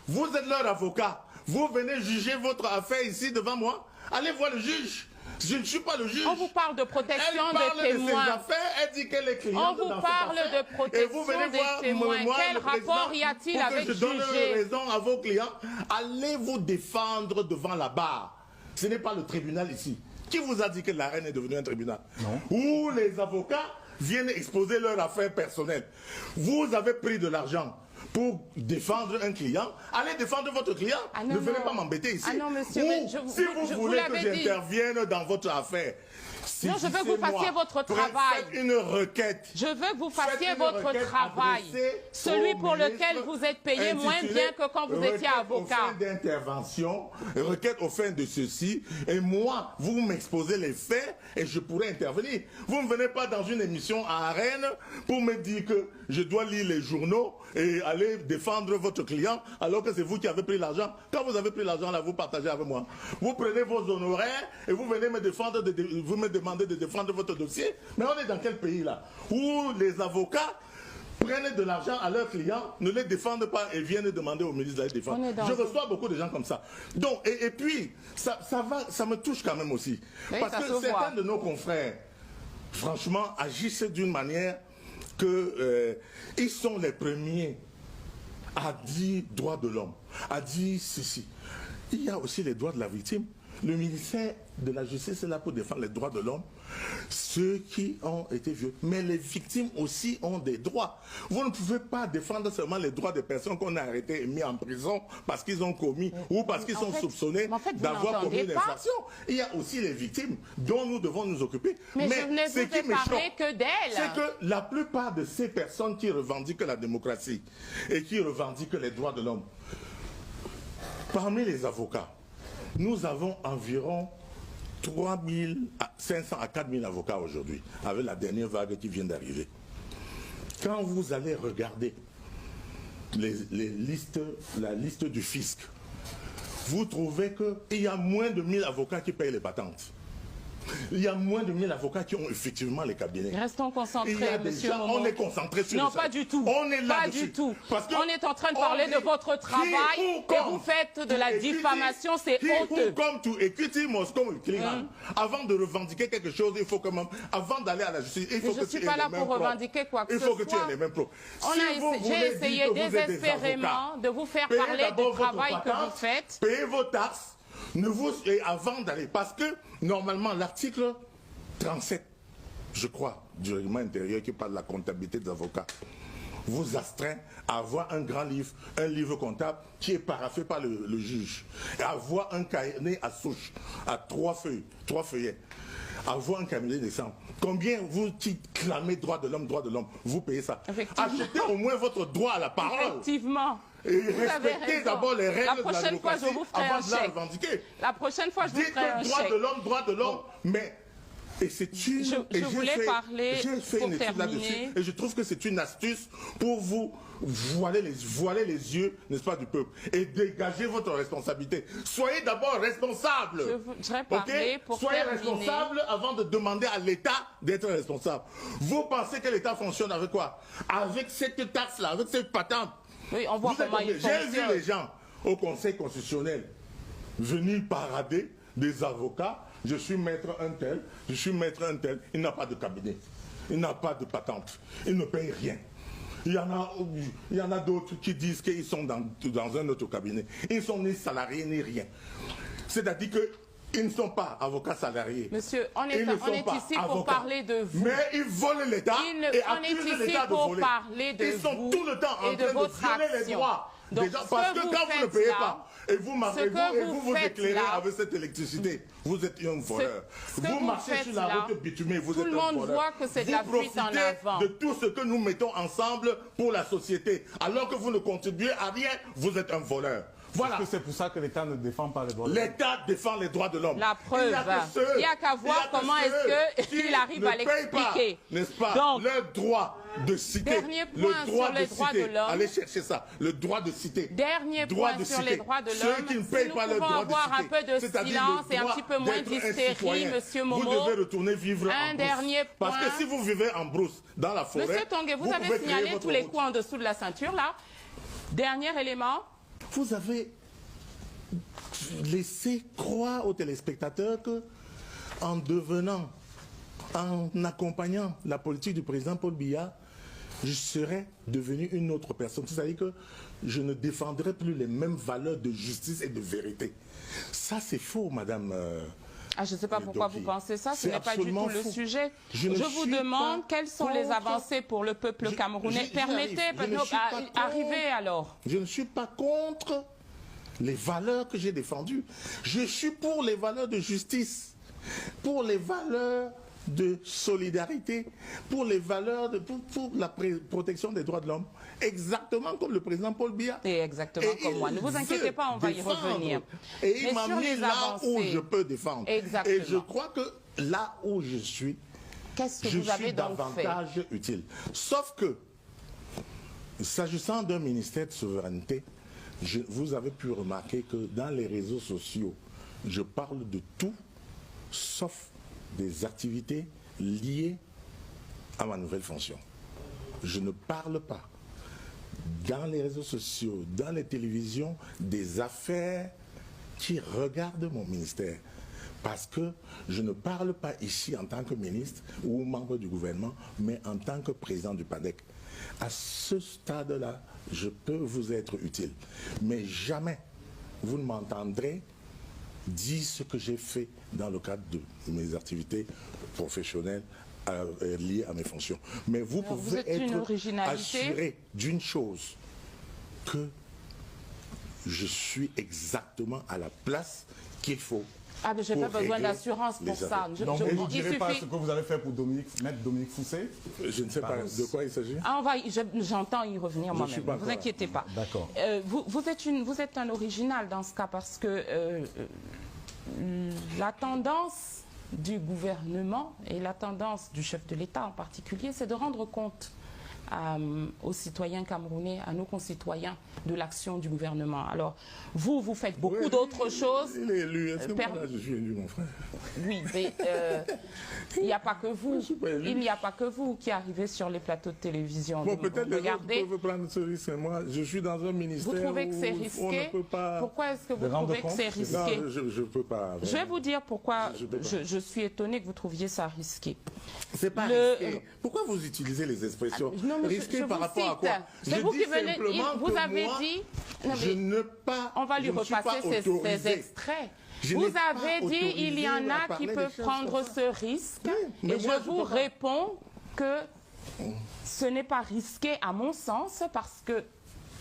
Vous êtes leur avocat. Vous venez juger votre affaire ici devant moi. Allez voir le juge. Je ne suis pas le juge. On vous parle de protection des des témoins. Ses affaires, elle dit qu'elle est cliente. On vous parle de protection des témoins. Quel rapport y a-t-il avec juger? Je donne juger? raison à vos clients. Allez vous défendre devant la barre. Ce n'est pas le tribunal ici. Qui vous a dit que la reine est devenue un tribunal? Non. Où les avocats viennent exposer leur affaire personnelle. Vous avez pris de l'argent pour défendre un client, allez défendre votre client. Ah non, ne venez pas m'embêter ici. Ah non, monsieur, si vous voulez que j'intervienne dans votre affaire, non, je veux que vous fassiez votre travail. Faites une requête. Je veux que vous fassiez votre travail. Celui pour lequel vous êtes payé moins bien que quand vous étiez avocat. Au fin d'intervention, requête au fin de ceci, et moi, vous m'exposez les faits et je pourrai intervenir. Vous ne venez pas dans une émission à Rennes pour me dire que je dois lire les journaux et aller défendre votre client alors que c'est vous qui avez pris l'argent. Quand vous avez pris l'argent, là, vous partagez avec moi. Vous prenez vos honoraires et vous venez me défendre, vous me demandez de défendre votre dossier. Mais on est dans quel pays là où les avocats prennent de l'argent à leurs clients, ne les défendent pas et viennent demander au ministre de les défendre. Je reçois beaucoup de gens comme ça. Donc, et puis, ça me touche quand même aussi. Oui, parce que certains de nos confrères, franchement, agissent d'une manière que ils sont les premiers à dire droits de l'homme, à dire ceci. Il y a aussi les droits de la victime. Le ministère de la Justice est là pour défendre les droits de l'homme, ceux qui ont été violés. Mais les victimes aussi ont des droits. Vous ne pouvez pas défendre seulement les droits des personnes qu'on a arrêtées et mis en prison parce qu'ils ont commis ou parce qu'ils sont soupçonnés d'avoir commis une infraction. Il y a aussi les victimes dont nous devons nous occuper. Mais je ne vous ai parlé que d'elles. C'est que la plupart de ces personnes qui revendiquent la démocratie et qui revendiquent les droits de l'homme, parmi les avocats, nous avons environ 3500 à 4000 avocats aujourd'hui, avec la dernière vague qui vient d'arriver. Quand vous allez regarder la liste du fisc, vous trouvez qu'il y a moins de 1000 avocats qui payent les patentes. Il y a moins de 1000 avocats qui ont effectivement les cabinets. Restons concentrés, monsieur Momo. On est concentrés sur non, pas du tout. On est là pas du tout. Parce on est en train de parler de votre travail et vous faites de la diffamation, c'est honteux. Come to equity must come with clean hand. Avant de revendiquer quelque chose, il faut quand même, avant d'aller à la justice, il faut que tu aies les mêmes. Je ne suis pas là pour revendiquer quoi que ce soit. Il faut que tu aies les mêmes propos. J'ai essayé désespérément de vous faire parler du travail que vous faites. Payez vos taxes. Et avant d'aller, parce que normalement l'article 37, je crois, du règlement intérieur qui parle de la comptabilité des avocats, vous astreint à avoir un grand livre, un livre comptable qui est paraphé par le juge, et avoir un carnet à souche, à 3 feuillets, avoir un cabinet décembre. Combien vous qui clamez droit de l'homme, vous payez ça. Achetez au moins votre droit à la parole. Effectivement. Et respectez d'abord les règles de la démocratie avant de la revendiquer. La prochaine fois, je vous ferai un chèque. Dites droit de l'homme, mais... Et c'est une... Je voulais parler, j'ai fait une étude là-dessus, et je trouve que c'est une astuce pour vous voiler les yeux, n'est-ce pas, du peuple, et dégager votre responsabilité. Soyez d'abord responsable. Je voudrais parler pour Soyez responsable avant de demander à l'État d'être responsable. Vous pensez que l'État fonctionne avec quoi? Avec cette taxe-là, avec cette patente. Oui, on voit comment il fonctionne. J'ai vu les gens au Conseil constitutionnel venir parader des avocats. Je suis maître un tel, je suis maître un tel. Il n'a pas de cabinet, il n'a pas de patente, il ne paye rien. Il y en a d'autres qui disent qu'ils sont dans un autre cabinet. Ils ne sont ni salariés ni rien. C'est-à-dire qu'ils ne sont pas avocats salariés. Monsieur, on est ici pour parler de vous. Mais ils volent l'État et accusent l'État de voler. Ils sont tout le temps en train de violer les droits. Donc, parce que quand vous ne payez pas, et vous éclairez avec cette électricité, vous êtes un voleur. Vous marchez sur la route bitumée, vous êtes un voleur. Tout le monde voit que c'est de la fuite en avant. De tout ce que nous mettons ensemble pour la société, alors que vous ne contribuez à rien, vous êtes un voleur. Voilà. Est-ce que c'est pour ça que l'État ne défend pas les droits de l'homme? L'État défend les droits de l'homme. La preuve. Il n'y a qu'à voir comment est-ce qu'il arrive à l'expliquer. N'est-ce pas? Donc, le droit de citer. Dernier point sur les droits de l'homme. Allez chercher ça. Le droit de citer. Dernier point sur les droits de l'homme. Ceux qui ne payent pas le droit de citer. Nous pouvons avoir un peu de silence et un petit peu moins d'hystérie, monsieur Momo. Vous devez retourner vivre en brousse. Dernier point. Parce que si vous vivez en brousse, dans la forêt, monsieur Tongue, vous avez signalé tous les coups en dessous de la ceinture, là. Dernier élément. vous avez laissé croire aux téléspectateurs que en accompagnant la politique du président Paul Biya, je serais devenu une autre personne. C'est-à-dire que je ne défendrai plus les mêmes valeurs de justice et de vérité. Ça, c'est faux, madame. Je ne sais pas pourquoi vous pensez ça, ce n'est pas du tout le sujet. Je vous demande quelles sont les avancées pour le peuple camerounais. Permettez d'arriver alors. Je ne suis pas contre les valeurs que j'ai défendues. Je suis pour les valeurs de justice, pour les valeurs de solidarité, pour les valeurs pour la protection des droits de l'homme, exactement comme le président Paul Biya. Et exactement comme moi. Ne vous inquiétez pas, on va y revenir. Et il m'a mis là où je peux défendre. Exactement. Et je crois que là où je suis, je suis davantage utile. Sauf que, s'agissant d'un ministère de souveraineté, vous avez pu remarquer que dans les réseaux sociaux, je parle de tout, sauf des activités liées à ma nouvelle fonction. Je ne parle pas dans les réseaux sociaux, dans les télévisions, des affaires qui regardent mon ministère. Parce que je ne parle pas ici en tant que ministre ou membre du gouvernement, mais en tant que président du PADEC. À ce stade-là, je peux vous être utile. Mais jamais vous ne m'entendrez dire ce que j'ai fait dans le cadre de mes activités professionnelles liées à mes fonctions. Mais vous pouvez être assuré d'une chose, que je suis exactement à la place qu'il faut. Ah, mais je n'ai pas besoin d'assurance pour ça. Donc, vous ne direz pas ce que vous avez fait pour Maître Dominique Fousset? Je ne sais pas de quoi il s'agit. J'entends y revenir moi-même. Ne vous inquiétez pas. D'accord. Vous êtes un original dans ce cas parce que la tendance du gouvernement et la tendance du chef de l'État en particulier, c'est de rendre compte aux citoyens camerounais, à nos concitoyens, de l'action du gouvernement. Alors, vous faites beaucoup d'autres choses. Il est élu. Est-ce que moi, là, je suis élu, mon frère? Oui, mais il n'y a pas que vous. Il n'y a pas que vous qui arrivez sur les plateaux de télévision. Bon, peut-être les autres peuvent prendre ce risque. Moi, je suis dans un ministère. Vous trouvez que c'est risqué? Pourquoi est-ce que vous trouvez que c'est risqué? Non, je ne peux pas. Je vais vous dire pourquoi je suis étonnée que vous trouviez ça risqué. C'est pas risqué. Pourquoi vous utilisez les expressions risqué par rapport à quoi? C'est vous qui venez. Vous avez dit. Je ne pas. On va lui repasser ces extraits. Vous avez dit il y en a qui peuvent prendre ce risque. Et je vous réponds que ce n'est pas risqué à mon sens parce que,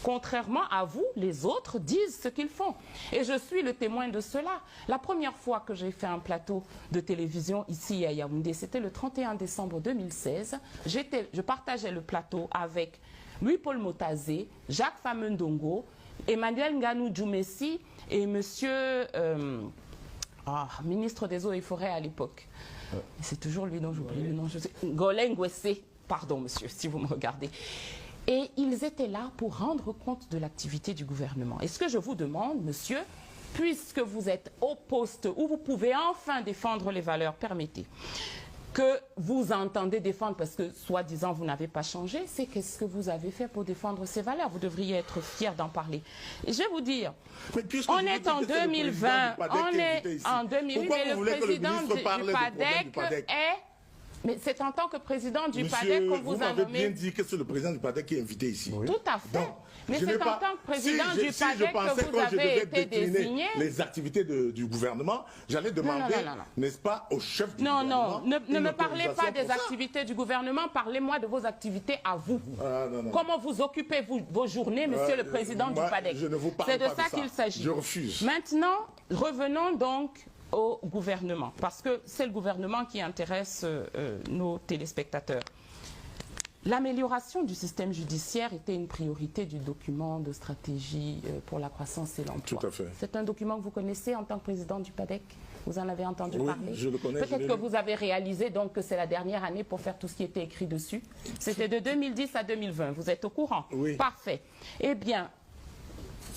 contrairement à vous, les autres disent ce qu'ils font. Et je suis le témoin de cela. La première fois que j'ai fait un plateau de télévision ici à Yaoundé, c'était le 31 décembre 2016. Je partageais le plateau avec Louis-Paul Motazé, Jacques Famendongo, Emmanuel Nganou-Djoumessi et monsieur ministre des Eaux et Forêts à l'époque. C'est toujours lui dont j'oublie le nom. Golin Ngwese, pardon monsieur, si vous me regardez. Et ils étaient là pour rendre compte de l'activité du gouvernement. Et ce que je vous demande, monsieur, puisque vous êtes au poste où vous pouvez enfin défendre les valeurs, permettez, que vous entendez défendre, parce que soi-disant vous n'avez pas changé, c'est qu'est-ce que vous avez fait pour défendre ces valeurs. Vous devriez être fier d'en parler. Et je vais vous dire, on est en 2020, on est en 2008, et le président du PADEC est... Mais c'est en tant que président du PADEC qu'on vous a nommé... Vous m'avez bien dit que c'est le président du PADEC qui est invité ici. Oui. Tout à fait. Donc, mais c'est en tant que président du PADEC que vous avez été désigné... les activités du gouvernement, j'allais demander, n'est-ce pas, au chef du gouvernement... Non, ne me parlez pas des activités du gouvernement, parlez-moi de vos activités à vous. Comment vous occupez vos journées, monsieur le président du PADEC? Je ne vous parle pas de ça. C'est de ça qu'il s'agit. Je refuse. Maintenant, revenons donc au gouvernement, parce que c'est le gouvernement qui intéresse nos téléspectateurs. L'amélioration du système judiciaire était une priorité du document de stratégie pour la croissance et l'emploi. Tout à fait. C'est un document que vous connaissez en tant que président du PADEC? Vous en avez entendu parler? Je le connais. Peut-être que vous avez réalisé donc que c'est la dernière année pour faire tout ce qui était écrit dessus. C'était de 2010 à 2020. Vous êtes au courant? Oui. Parfait. Eh bien,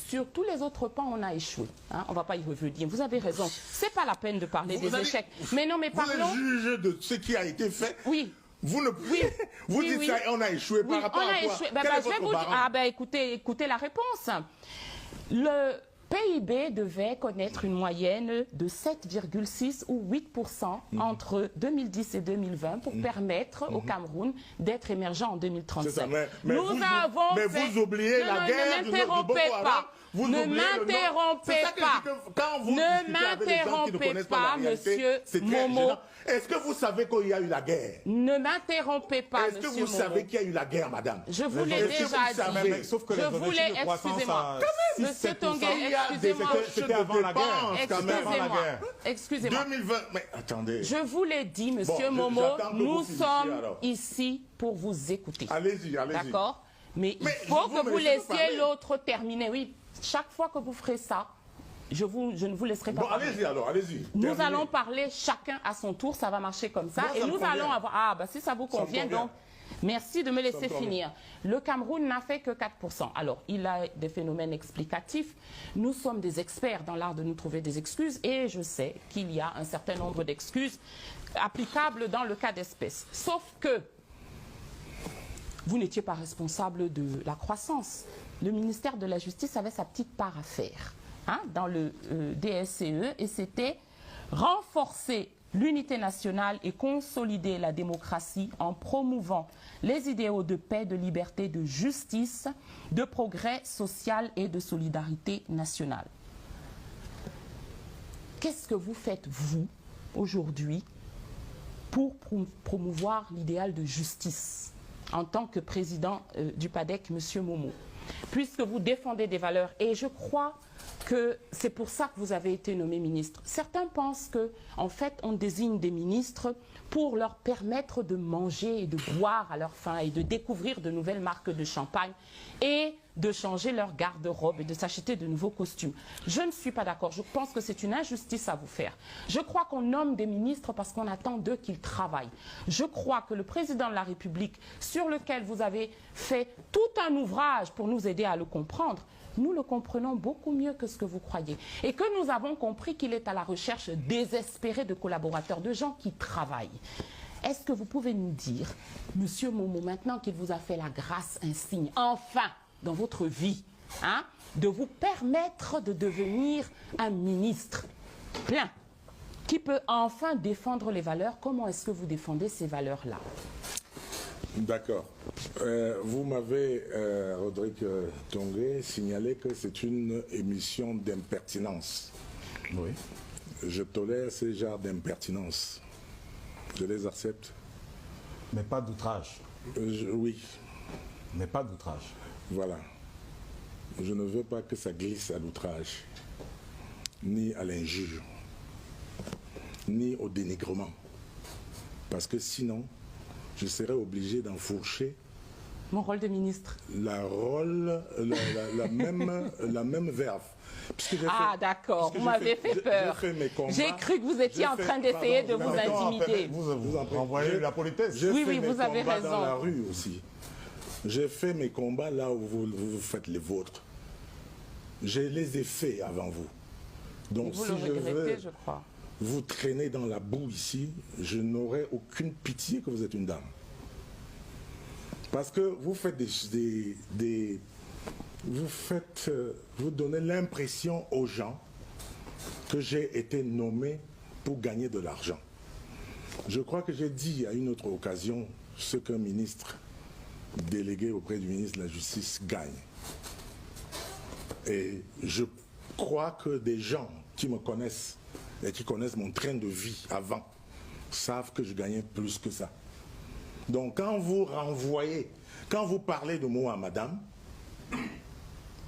sur tous les autres pans, on a échoué. Hein, on ne va pas y revenir. Vous avez raison. Ce n'est pas la peine de parler des échecs. Mais non, mais parlons... Vous êtes juge de ce qui a été fait. Oui. Vous ne vous dites ça, on a échoué par rapport à quoi? Je vais vous dire, écoutez la réponse. Le PIB devait connaître une moyenne de 7,6 ou 8% entre 2010 et 2020 pour permettre au Cameroun d'être émergent en 2035. Ça, mais Nous avons mais fait... vous oubliez la guerre ne m'interrompez pas. Ne m'interrompez pas. Quand vous Ne m'interrompez pas, monsieur Momo. Est-ce que vous savez qu'il y a eu la guerre? Ne m'interrompez pas, monsieur Momo. Est-ce que vous Momo. savez qu'il y a eu la guerre, madame? Je vous l'ai déjà dit. Sauf que je voulais, excusez-moi. Monsieur Tongué, excusez-moi. C'était avant la guerre. Excusez-moi. 2020, mais attendez. Je vous l'ai dit, monsieur Momo, nous sommes ici pour vous écouter. Allez-y, allez-y. D'accord? Mais il faut que vous laissiez l'autre terminer. Oui, chaque fois que vous ferez ça, je ne vous laisserai pas parler. Allez-y alors, allez-y. Nous allons parler chacun à son tour, ça va marcher comme ça. Et nous allons avoir... Ah, bah si ça vous convient, donc... Merci de me laisser finir. Le Cameroun n'a fait que 4%. Alors, il a des phénomènes explicatifs. Nous sommes des experts dans l'art de nous trouver des excuses et je sais qu'il y a un certain nombre d'excuses applicables dans le cas d'espèce. Sauf que vous n'étiez pas responsable de la croissance. Le ministère de la Justice avait sa petite part à faire dans le DSCE et c'était renforcer l'unité nationale et consolider la démocratie en promouvant les idéaux de paix, de liberté, de justice, de progrès social et de solidarité nationale. Qu'est-ce que vous faites, vous, aujourd'hui, pour promouvoir l'idéal de justice en tant que président du PADEC, M. Momo? Puisque vous défendez des valeurs, et je crois que c'est pour ça que vous avez été nommé ministre. Certains pensent que, en fait, on désigne des ministres pour leur permettre de manger et de boire à leur faim et de découvrir de nouvelles marques de champagne et de changer leur garde-robe et de s'acheter de nouveaux costumes. Je ne suis pas d'accord. Je pense que c'est une injustice à vous faire. Je crois qu'on nomme des ministres parce qu'on attend d'eux qu'ils travaillent. Je crois que le président de la République, sur lequel vous avez fait tout un ouvrage pour nous aider à le comprendre, nous le comprenons beaucoup mieux que ce que vous croyez. Et que nous avons compris qu'il est à la recherche désespérée de collaborateurs, de gens qui travaillent. Est-ce que vous pouvez nous dire, Monsieur Momo, maintenant qu'il vous a fait la grâce insigne, enfin, dans votre vie, de vous permettre de devenir un ministre plein, qui peut enfin défendre les valeurs? Comment est-ce que vous défendez ces valeurs-là? D'accord. Vous m'avez, Rodrigue Tongué, signalé que c'est une émission d'impertinence. Oui. Je tolère ce genre d'impertinence. Je les accepte. Mais pas d'outrage. Oui. Mais pas d'outrage. Voilà. Je ne veux pas que ça glisse à l'outrage, ni à l'injure, ni au dénigrement. Parce que sinon, je serais obligé d'enfourcher mon rôle de ministre. La même verve. D'accord, vous m'avez fait peur. J'ai cru que vous étiez en train d'essayer de vous intimider. Vous envoyez la politesse. Oui, vous avez raison. Dans la rue aussi. J'ai fait mes combats là où vous faites les vôtres. Je les ai faits avant vous. Donc vous si le regrettez, je crois. Vous traînez dans la boue ici, je n'aurai aucune pitié que vous êtes une dame. Parce que vous faites vous donnez l'impression aux gens que j'ai été nommé pour gagner de l'argent. Je crois que j'ai dit à une autre occasion ce qu'un ministre délégué auprès du ministre de la Justice gagne. Et je crois que des gens qui me connaissent et qui connaissent mon train de vie avant savent que je gagnais plus que ça. Donc quand vous renvoyez, quand vous parlez de moi à madame,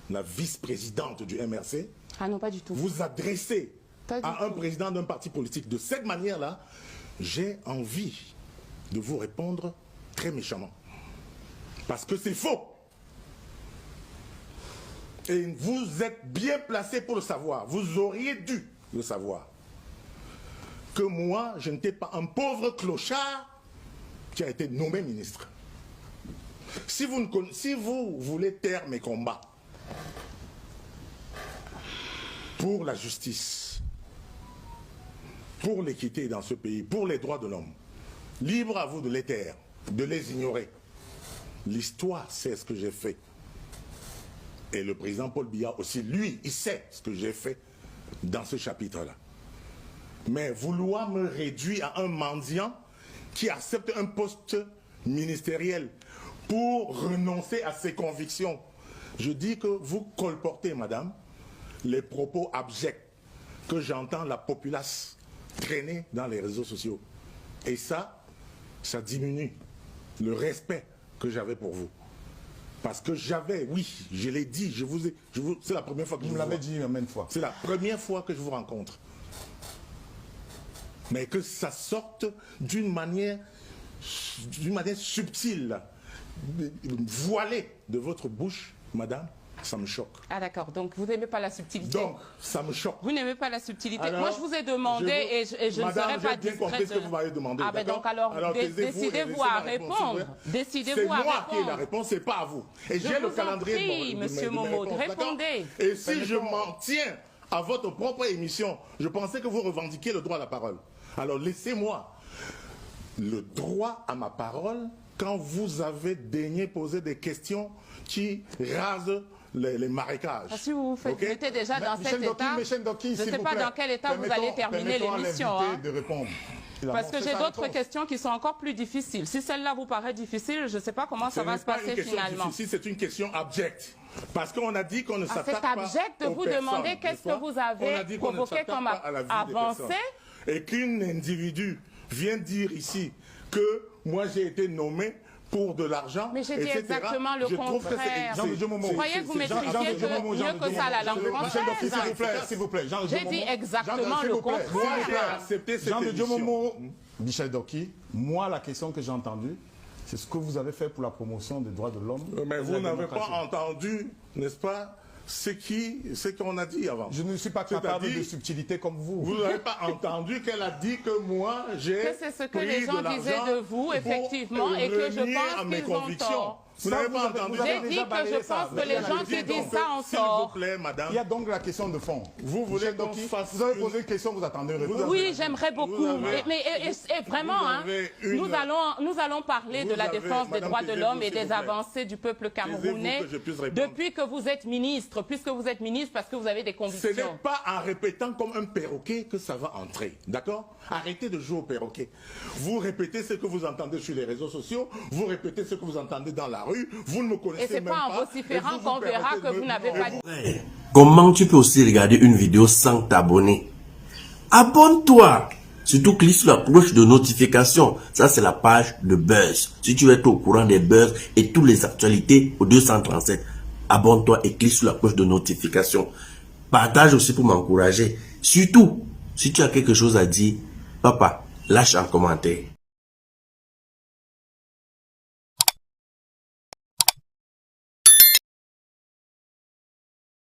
la vice-présidente du MRC, non, pas du tout. Vous adressez à un président d'un parti politique de cette manière-là, j'ai envie de vous répondre très méchamment. Parce que c'est faux. Et vous êtes bien placé pour le savoir. Vous auriez dû le savoir. Que moi, je n'étais pas un pauvre clochard qui a été nommé ministre. Si vous voulez taire mes combats pour la justice, pour l'équité dans ce pays, pour les droits de l'homme, libre à vous de les taire, de les ignorer. L'histoire sait ce que j'ai fait. Et le président Paul Biya aussi, lui, il sait ce que j'ai fait dans ce chapitre-là. Mais vouloir me réduire à un mendiant qui accepte un poste ministériel pour renoncer à ses convictions, je dis que vous colportez, madame, les propos abjects que j'entends la populace traîner dans les réseaux sociaux. Et ça diminue le respect que j'avais pour vous. Parce que j'avais, oui, je l'ai dit, c'est la première fois que je vous l'avez dit même fois. C'est la première fois que je vous rencontre. Mais que ça sorte d'une manière subtile, voilée de votre bouche, madame, ça me choque. Ah d'accord, donc vous n'aimez pas la subtilité. Donc, ça me choque. Vous n'aimez pas la subtilité. Alors, moi, je vous ai demandé et je ne serai pas discrète. Bien compris ce que vous m'avez demandé. Ah ben donc alors décidez-vous à répondre. Décidez-vous à répondre. C'est moi qui ai la répondre. réponse, c'est pas à vous. Et j'ai le calendrier de Monsieur Momo, répondez. Et si je m'en tiens à votre propre émission, je pensais que vous revendiquiez le droit à la parole. Alors laissez-moi le droit à ma parole quand vous avez daigné poser des questions qui rasent les marécages. Si vous étiez déjà dans cet état, je ne sais pas dans quel état vous allez terminer l'émission. Parce que j'ai d'autres questions qui sont encore plus difficiles. Si celle-là vous paraît difficile, je ne sais pas comment ça va se passer finalement. C'est une question abjecte. Parce qu'on a dit qu'on ne s'attaque pas aux personnes. C'est abject de vous demander qu'est-ce que vous avez provoqué comme avancée. Et qu'un individu vient dire ici que moi j'ai été nommé pour de l'argent. Mais j'ai dit exactement le contraire. Vous croyez que vous maîtrisiez mieux que ça la langue française? S'il vous plaît. J'ai dit exactement le contraire. Moi j'ai accepté cette émission. Michel Doki, moi la question que j'ai entendue, c'est ce que vous avez fait pour la promotion des droits de l'homme. Mais vous n'avez pas entendu, n'est-ce pas, ce qu'on a dit avant. Je ne suis pas capable de subtilité comme vous. Vous n'avez pas entendu qu'elle a dit que moi, j'ai c'est ce que les gens disaient de vous, effectivement, et que je pense qu'ils ont tort. Vous n'avez pas entendu. J'ai dit que je pense que les gens qui disent ça ont tort. S'il vous plaît, madame. Il y a donc la question de fond. Vous voulez donc vous avez posé une question, vous attendez une réponse. Oui, j'aimerais beaucoup. Mais vraiment, nous allons parler de la défense des droits de l'homme et des avancées du peuple camerounais depuis que vous êtes ministre, puisque vous êtes ministre parce que vous avez des convictions. Ce n'est pas en répétant comme un perroquet que ça va entrer, d'accord? Arrêtez de jouer au perroquet. Vous répétez ce que vous entendez sur les réseaux sociaux, vous répétez ce que vous entendez dans la rue, vous ne me connaissez même pas. Et c'est pas en vociférant qu'on verra que vous n'avez pas... Comment tu peux aussi regarder une vidéo sans t'abonner? Abonne-toi! Surtout clique sur la cloche de notification. Ça, c'est la page de Buzz. Si tu veux être au courant des buzz et toutes les actualités au 237, abonne-toi et clique sur la cloche de notification. Partage aussi pour m'encourager. Surtout, si tu as quelque chose à dire, papa, lâche un commentaire.